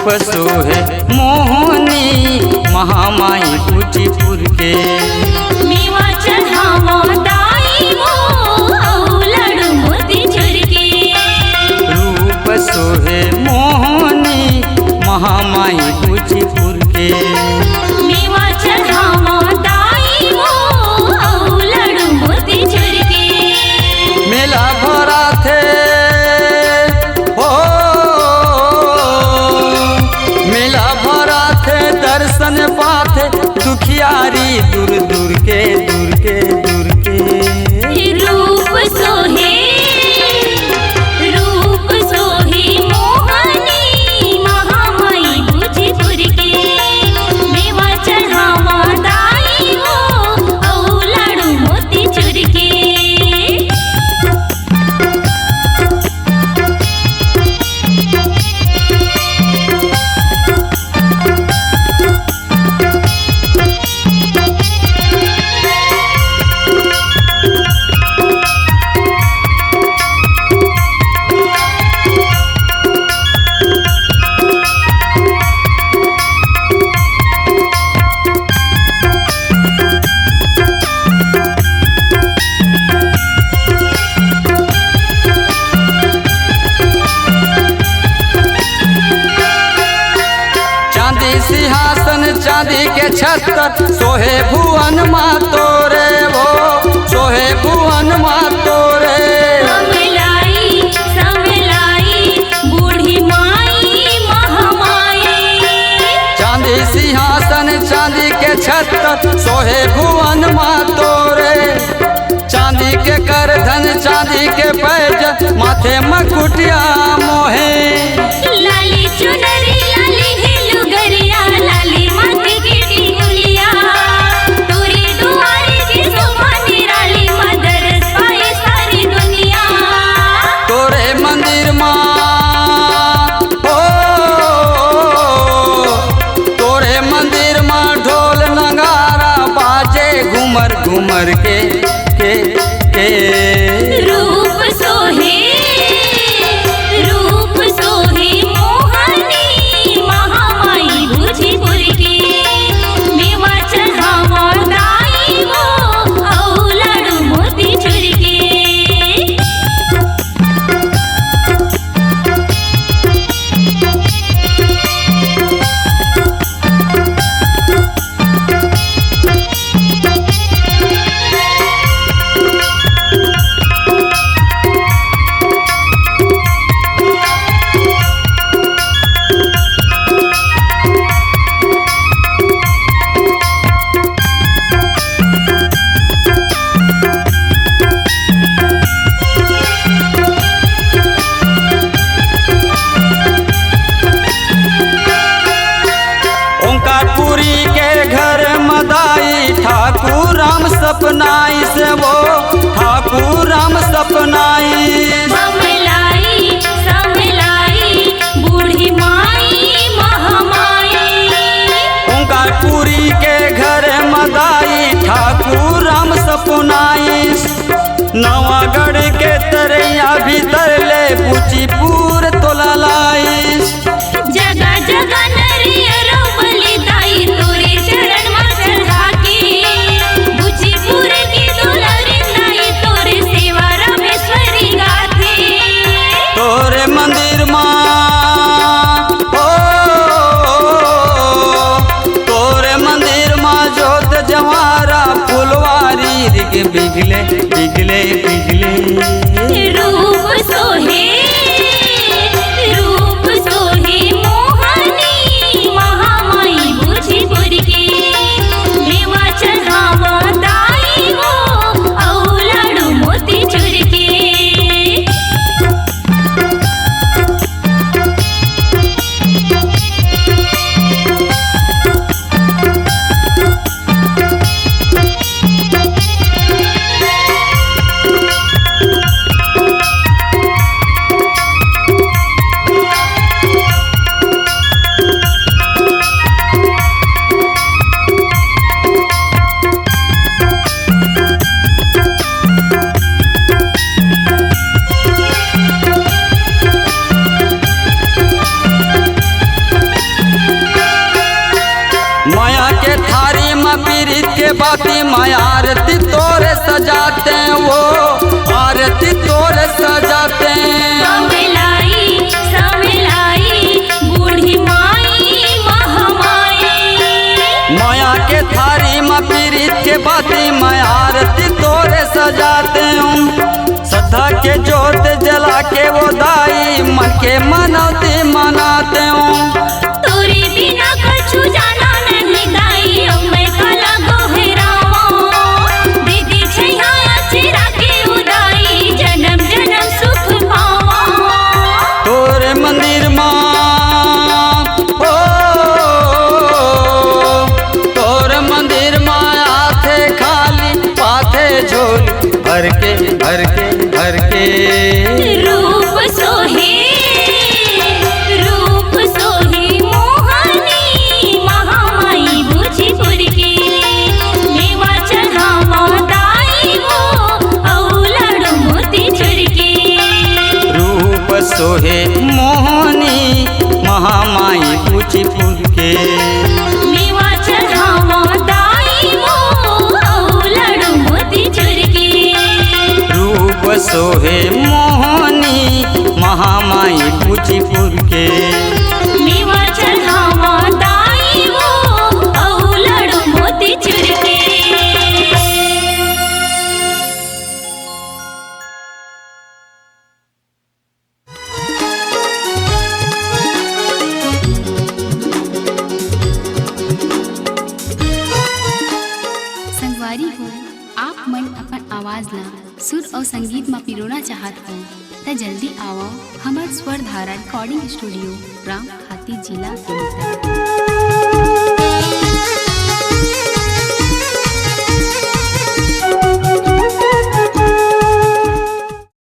सोहे मोहनी महामाई कुचीपुर के। मेवा चढ़ावा दाई वो लड्डू मोतीचूर के। रूप सोहे मोहनी महामाई कुचीपुर के। मेवा चढ़ावा दाई वो लड्डू मोतीचूर के। मेला भरा थे हो, मेला भरा थे दर्शन पाथे दुखियारी दूर दूर के दूर के दूर के। रूप सोहे मोहनी महामाई कुचीपुर के। मेवा चढ़ावा दाई वो लड्डू मोतीचूर के। सिंहासन चांदी के छत्र सोहे भुवन माँ तोरे वो सोहे भुवन माँ तोरे। समलाई बूढ़ी माई महामाई। चांदी सिंहासन चांदी के छत्र सोहे भुवन माँ तोरे। चांदी के कर धन चांदी के पैज माथे मकुटिया मोहे। लाली चुनरी लाली हेलु गरिया लाली माथे की टिकुलिया। तोरे दुआरे की शोभा निराली मदरस पाए सारी दुनिया। तोरे मंदिर माँ हो, तोरे मंदिर माँ ढोल नगारा बाजे घूमर घूमर के। रूप सोहे मोहनी महामाई कुचीपुर के। मेवा चढ़ावा दाई वो लड्डू मोतीचूर के। ओंकारपुरी के घर मदाई ठाकुर राम सपनाई से वो ठाकुर राम सपनाई। समलाई बूढ़ी माई महामाई। ओंकारपुरी के घर मदाई ठाकुर राम सपनाई। नवागढ़ के तरैया भीतर ले कुचीपुर तोला लाई। जगह जगह नरियरों बलि दाई तोरे चरण में चढ़ा के। कुचीपुर की दुलारी दाई तोरे सेवा रामेश्वरी गाथे। तोरे मंदिर माँ हो, तोरे मंदिर माँ जोत जवारा फुलवारी रिग बिगले बिगले बिगले। रूप सोहे मोहनी महामाई कुचीपुर के। मेवा चढ़ावा दाई वो लड्डू मोतीचूर के। बाती माँ आरती तोरे सजाते हैं, वो आरती तोरे सजाते हैं। समलाई बूढ़ी माई महामाई, माया के थारी माँ पीरित के बाती माँ आरती तोरे सजाते हूँ। श्रद्धा के जोत जला के वो दाई मन के मनौती मनाते हूँ। तोरे बिना कछु जाना नहीं दाई, मैं काला गोहरावा दीदी छैया चिरा के उदाई, जन्म जन्म सुख पावा। तोरे मंदिर माँ ओ तोरे मंदिर माँ आथे खाली पाथे झोली भर के भर के भर के। रूप सोहे मोहनी महामाई भोजपुर की, मेवा चढ़ावा दाई वो औलड़ मोती चुर की। रूप सोहे मोहनी महामाई भोजपुर के, मेवा चढ़ावा दाई वो औलड़ मोती चुर की। रूप सोहे मोहनी महामाई भोजपुर के। मेवा चढ़ावा दाई वो औलड़ मोती चुर की। संगवारी हो आप मन अपन आवाज ला सुर और संगीत में पिरोना चाहत हो त जल्दी आओ हमार स्वर धारा रिकॉर्डिंग स्टूडियो राम खाती जिला के